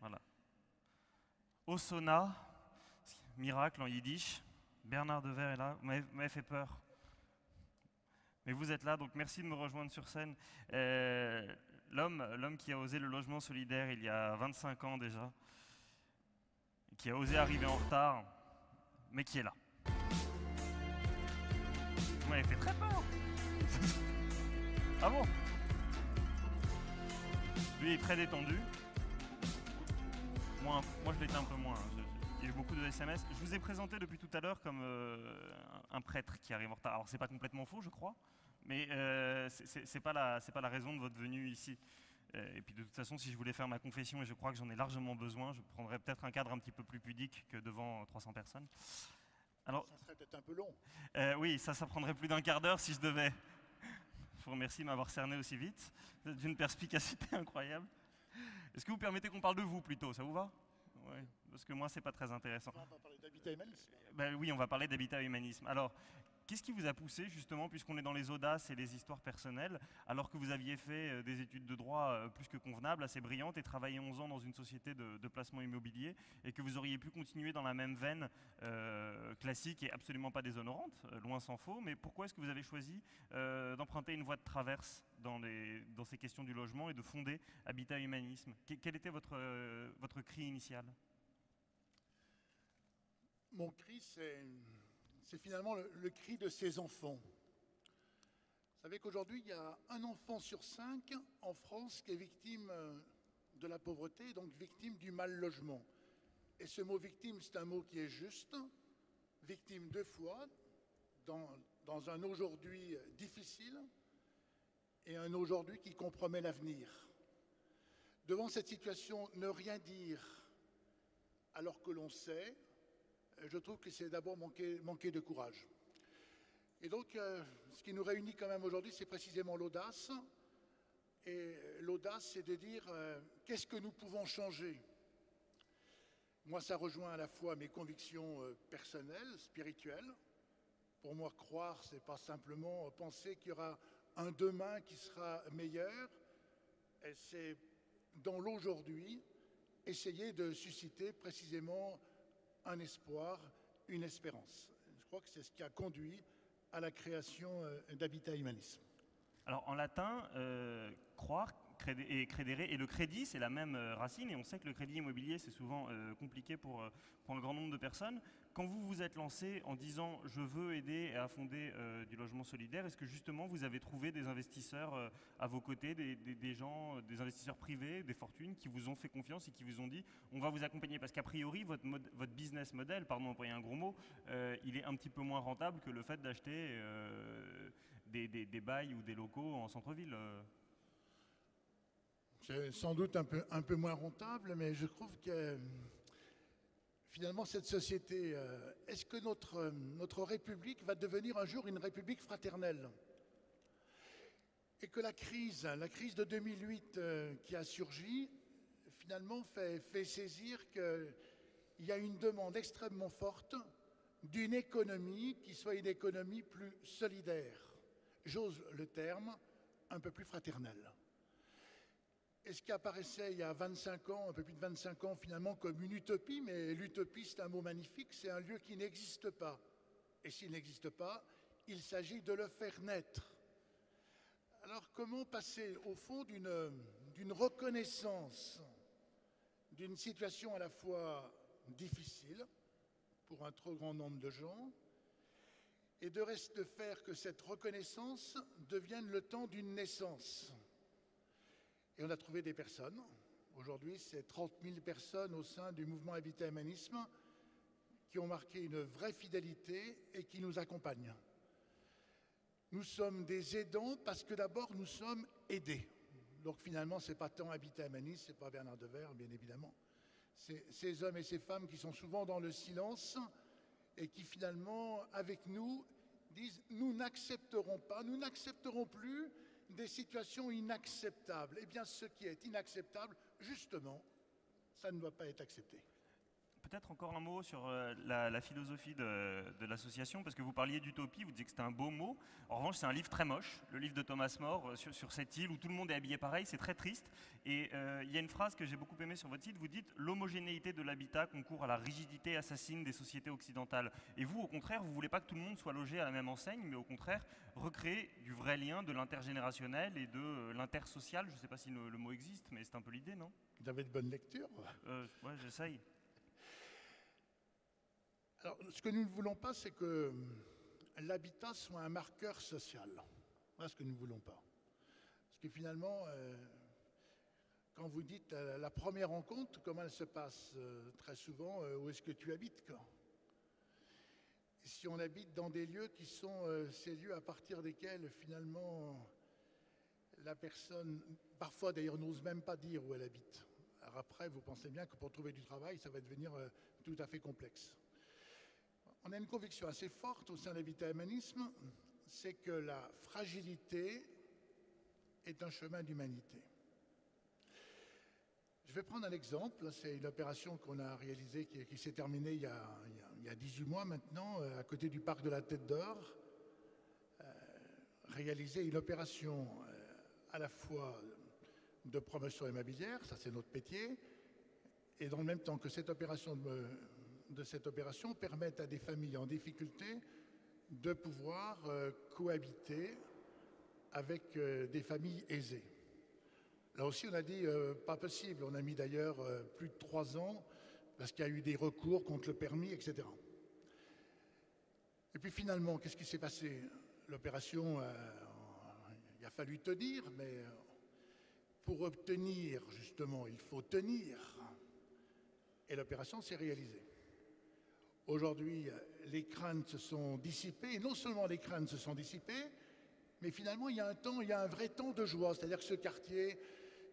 Voilà. Osona, miracle en yiddish. Bernard Devers est là, vous m'avez fait peur. Mais vous êtes là, donc merci de me rejoindre sur scène. L'homme qui a osé le logement solidaire il y a 25 ans déjà, qui a osé arriver en retard, mais qui est là. Vous m'avez fait très peur. Ah bon? Lui est très détendu. Moi je l'étais un peu moins. Il y a eu beaucoup de SMS. Je vous ai présenté depuis tout à l'heure comme un prêtre qui arrive en retard. Alors c'est pas complètement faux, je crois, mais c'est pas la raison de votre venue ici. Et puis de toute façon, si je voulais faire ma confession, et je crois que j'en ai largement besoin, je prendrais peut-être un cadre un petit peu plus pudique que devant 300 personnes. Alors, ça serait peut-être un peu long. Oui, ça prendrait plus d'un quart d'heure si je devais. Je vous remercie de m'avoir cerné aussi vite, d'une perspicacité incroyable. Est-ce que vous permettez qu'on parle de vous plutôt? Ça vous va? Oui, parce que moi, c'est pas très intéressant. On va parler d'habitat humanisme. Oui, on va parler d'habitat humanisme. Alors, qu'est-ce qui vous a poussé, justement, puisqu'on est dans les audaces et les histoires personnelles, alors que vous aviez fait des études de droit plus que convenables, assez brillantes, et travaillé 11 ans dans une société de placement immobilier, et que vous auriez pu continuer dans la même veine classique et absolument pas déshonorante, loin s'en faut, mais pourquoi est-ce que vous avez choisi d'emprunter une voie de traverse dans ces questions du logement et de fonder Habitat Humanisme? Quel était votre cri initial? Mon cri, c'est finalement le cri de ces enfants. Vous savez qu'aujourd'hui, il y a un enfant sur 5 en France qui est victime de la pauvreté, donc victime du mal logement. Et ce mot victime, c'est un mot qui est juste. Victime 2 fois, dans un aujourd'hui difficile et un aujourd'hui qui compromet l'avenir. Devant cette situation, ne rien dire alors que l'on sait, je trouve que c'est d'abord manquer de courage. Et donc, ce qui nous réunit quand même aujourd'hui, c'est précisément l'audace. Et l'audace, c'est de dire qu'est-ce que nous pouvons changer. Moi, ça rejoint à la fois mes convictions personnelles, spirituelles. Pour moi, croire, c'est pas simplement penser qu'il y aura un demain qui sera meilleur. Et c'est dans l'aujourd'hui essayer de susciter précisément un espoir, une espérance. Je crois que c'est ce qui a conduit à la création d'Habitat Humanisme. Alors en latin, croire et credere, et le crédit, c'est la même racine, et on sait que le crédit immobilier, c'est souvent compliqué pour un grand nombre de personnes. Quand vous vous êtes lancé en disant « je veux aider à fonder du logement solidaire », est-ce que justement vous avez trouvé des investisseurs à vos côtés, des gens, des investisseurs privés, des fortunes qui vous ont fait confiance et qui vous ont dit « on va vous accompagner » parce qu'a priori, votre business model, pardon d'employer un gros mot, il est un petit peu moins rentable que le fait d'acheter des bails ou des locaux en centre-ville. C'est sans doute un peu moins rentable, mais je trouve que finalement cette société, est-ce que notre République va devenir un jour une République fraternelle? Et que la crise de 2008 qui a surgi, finalement fait saisir qu'il y a une demande extrêmement forte d'une économie qui soit une économie plus solidaire, j'ose le terme, un peu plus fraternelle. Et ce qui apparaissait il y a 25 ans, un peu plus de 25 ans finalement, comme une utopie, mais l'utopie c'est un mot magnifique, c'est un lieu qui n'existe pas. Et s'il n'existe pas, il s'agit de le faire naître. Alors comment passer au fond d'une reconnaissance d'une situation à la fois difficile pour un trop grand nombre de gens et de faire que cette reconnaissance devienne le temps d'une naissance. Et on a trouvé des personnes. Aujourd'hui, c'est 30 000 personnes au sein du mouvement Habitat Humanisme qui ont marqué une vraie fidélité et qui nous accompagnent. Nous sommes des aidants parce que d'abord, nous sommes aidés. Donc finalement, ce n'est pas tant Habitat Humanisme, ce n'est pas Bernard Devers, bien évidemment. C'est ces hommes et ces femmes qui sont souvent dans le silence et qui finalement, avec nous, disent « nous n'accepterons pas, nous n'accepterons plus des situations inacceptables ». Eh bien, ce qui est inacceptable, justement, ça ne doit pas être accepté. Peut-être encore un mot sur la philosophie de l'association, parce que vous parliez d'utopie, vous disiez que c'était un beau mot. En revanche, c'est un livre très moche, le livre de Thomas More, sur cette île où tout le monde est habillé pareil, c'est très triste. Et il y a une phrase que j'ai beaucoup aimée sur votre site, vous dites « L'homogénéité de l'habitat concourt à la rigidité assassine des sociétés occidentales ». Et vous, au contraire, vous ne voulez pas que tout le monde soit logé à la même enseigne, mais au contraire, recréer du vrai lien, de l'intergénérationnel et de l'intersocial. Je ne sais pas si le mot existe, mais c'est un peu l'idée, non? Vous avez de bonnes lectures. Ouais, j'essaye. Alors, ce que nous ne voulons pas, c'est que l'habitat soit un marqueur social. Voilà ce que nous ne voulons pas. Parce que finalement, quand vous dites la première rencontre, comment elle se passe? Très souvent, où est-ce que tu habites, quoi? Et si on habite dans des lieux qui sont ces lieux à partir desquels, finalement, la personne, parfois d'ailleurs, n'ose même pas dire où elle habite. Alors après, vous pensez bien que pour trouver du travail, ça va devenir tout à fait complexe. On a une conviction assez forte au sein de l'habitat humanisme, c'est que la fragilité est un chemin d'humanité. Je vais prendre un exemple, c'est une opération qu'on a réalisée, qui s'est terminée il y a 18 mois maintenant, à côté du parc de la Tête d'Or. Réaliser une opération à la fois de promotion immobilière, ça c'est notre métier, et dans le même temps que cette opération permette à des familles en difficulté de pouvoir cohabiter avec des familles aisées. Là aussi, on a dit pas possible. On a mis d'ailleurs plus de 3 ans parce qu'il y a eu des recours contre le permis, etc. Et puis finalement, qu'est-ce qui s'est passé? L'opération, il a fallu tenir, mais pour obtenir, justement, il faut tenir. Et l'opération s'est réalisée. Aujourd'hui, les craintes se sont dissipées, et non seulement les craintes se sont dissipées, mais finalement, il y a un vrai temps de joie. C'est-à-dire que ce quartier,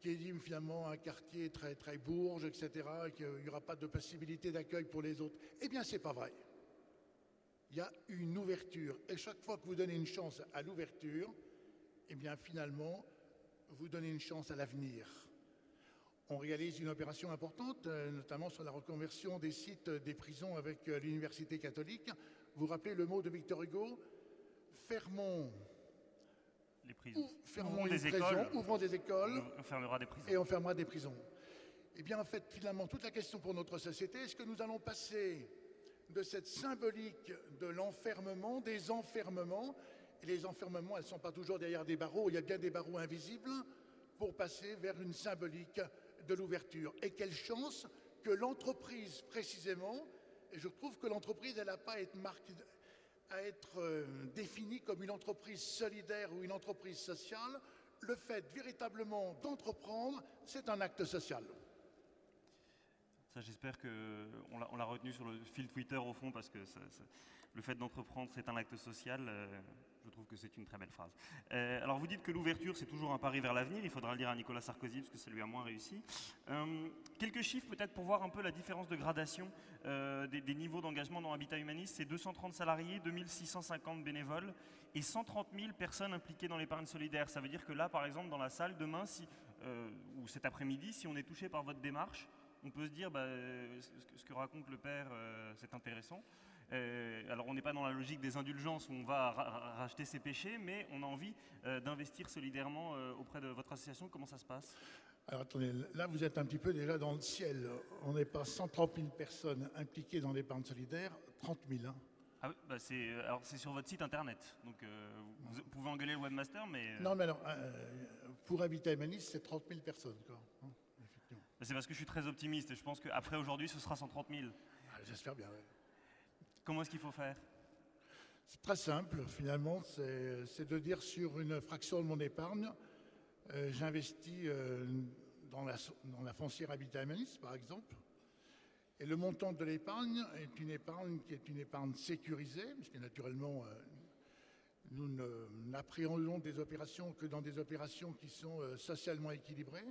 qui est dit finalement un quartier très, très bourge, etc., qu'il n'y aura pas de possibilité d'accueil pour les autres, eh bien, c'est pas vrai. Il y a une ouverture. Et chaque fois que vous donnez une chance à l'ouverture, eh bien, finalement, vous donnez une chance à l'avenir. On réalise une opération importante, notamment sur la reconversion des sites des prisons avec l'Université catholique. Vous rappelez le mot de Victor Hugo? Fermons les prisons. Fermons une prison, ouvrons des écoles, on fermera des prisons. Et on fermera des prisons. Eh bien, en fait, finalement, toute la question pour notre société, est-ce que nous allons passer de cette symbolique de l'enfermement, des enfermements, et les enfermements, elles ne sont pas toujours derrière des barreaux, il y a bien des barreaux invisibles, pour passer vers une symbolique de l'ouverture. Et quelle chance que l'entreprise, précisément, et je trouve que l'entreprise, elle n'a pas à être définie comme une entreprise solidaire ou une entreprise sociale. Le fait véritablement d'entreprendre, c'est un acte social. Ça, j'espère qu'on l'a retenu sur le fil Twitter au fond, parce que le fait d'entreprendre, c'est un acte social. Je trouve que c'est une très belle phrase. Alors, vous dites que l'ouverture, c'est toujours un pari vers l'avenir. Il faudra le dire à Nicolas Sarkozy, parce que ça lui a moins réussi. Quelques chiffres, peut-être, pour voir un peu la différence de gradation des niveaux d'engagement dans Habitat Humaniste. C'est 230 salariés, 2650 bénévoles et 130 000 personnes impliquées dans l'épargne solidaire. Ça veut dire que là, par exemple, dans la salle, demain, ou cet après-midi, si on est touché par votre démarche, on peut se dire, ce que raconte le père, c'est intéressant. Alors, on n'est pas dans la logique des indulgences où on va racheter ses péchés, mais on a envie d'investir solidairement auprès de votre association. Comment ça se passe? Alors, attendez, là, vous êtes un petit peu déjà dans le ciel. On n'est pas 130 000 personnes impliquées dans l'épargne solidaire, 30 000. Hein. Ah oui, c'est sur votre site internet, donc vous pouvez engueuler le webmaster, mais... Non, mais alors, pour Habitat Humaniste, c'est 30 000 personnes, quoi. Hein, effectivement. C'est parce que je suis très optimiste, et je pense qu'après aujourd'hui, ce sera 130 000. Ah, j'espère bien, oui. Comment est-ce qu'il faut faire? C'est très simple, finalement, c'est de dire sur une fraction de mon épargne, j'investis dans la foncière Habitat Humaniste, par exemple, et le montant de l'épargne est une épargne qui est une épargne sécurisée, puisque naturellement, nous n'appréhendons des opérations que dans des opérations qui sont socialement équilibrées.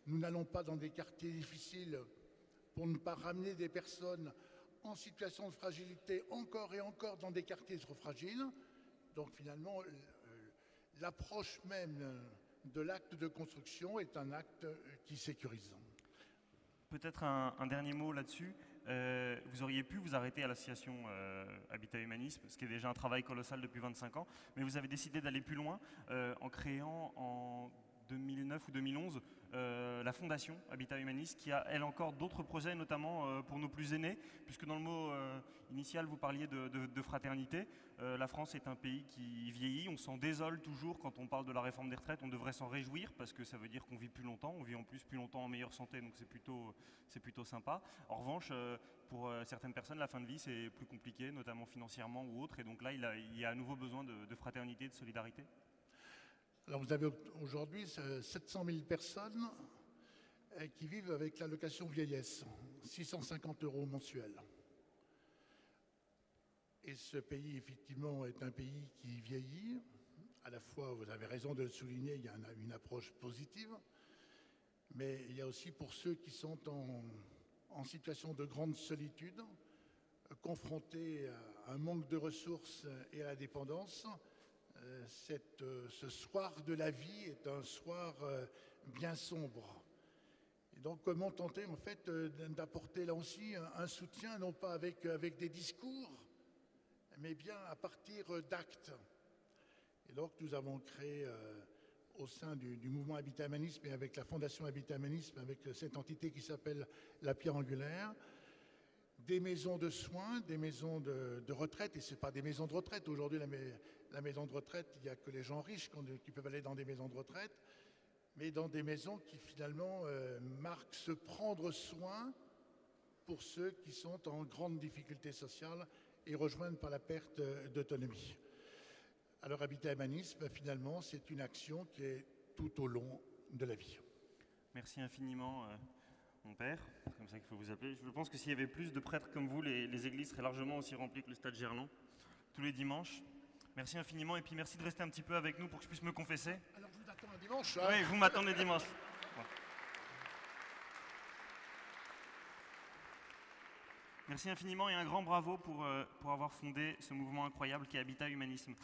Nous n'allons pas dans des quartiers difficiles pour ne pas ramener des personnes en situation de fragilité encore et encore dans des quartiers trop fragiles. Donc finalement, l'approche même de l'acte de construction est un acte qui sécurise. Peut-être un dernier mot là-dessus. Vous auriez pu vous arrêter à l'association Habitat Humanisme, ce qui est déjà un travail colossal depuis 25 ans, mais vous avez décidé d'aller plus loin en créant en 2009 ou 2011 la fondation Habitat Humanisme, qui a elle encore d'autres projets, notamment pour nos plus aînés, puisque dans le mot initial vous parliez de fraternité. La France est un pays qui vieillit, on s'en désole toujours quand on parle de la réforme des retraites, on devrait s'en réjouir parce que ça veut dire qu'on vit plus longtemps, on vit en plus plus longtemps en meilleure santé, donc c'est plutôt sympa. En revanche, pour certaines personnes, la fin de vie c'est plus compliqué, notamment financièrement ou autre, et donc là il y a à nouveau besoin de fraternité, de solidarité. Alors vous avez aujourd'hui 700 000 personnes qui vivent avec l'allocation vieillesse, 650 € mensuels. Et ce pays, effectivement, est un pays qui vieillit. À la fois, vous avez raison de le souligner, il y a une approche positive, mais il y a aussi pour ceux qui sont en situation de grande solitude, confrontés à un manque de ressources et à la dépendance. Ce soir de la vie est un soir bien sombre. Et donc comment tenter en fait d'apporter là aussi un soutien, non pas avec des discours, mais bien à partir d'actes. Et donc nous avons créé au sein du mouvement Habitat Humanisme et avec la fondation Habitat Humanisme, avec cette entité qui s'appelle la Pierre Angulaire, des maisons de soins, des maisons de retraite, et ce n'est pas des maisons de retraite. Aujourd'hui, la maison de retraite, il n'y a que les gens riches qui peuvent aller dans des maisons de retraite, mais dans des maisons qui finalement marquent se prendre soin pour ceux qui sont en grande difficulté sociale et rejoindre par la perte d'autonomie. Alors Habitat Humanisme, finalement, c'est une action qui est tout au long de la vie. Merci infiniment, mon père, c'est comme ça qu'il faut vous appeler. Je pense que s'il y avait plus de prêtres comme vous, les églises seraient largement aussi remplies que le stade Gerland, tous les dimanches. Merci infiniment, et puis merci de rester un petit peu avec nous pour que je puisse me confesser. Alors je vous attends un dimanche. Hein. Oui, vous m'attendez dimanche. Ouais. Merci infiniment et un grand bravo pour avoir fondé ce mouvement incroyable qui est Habitat Humanisme.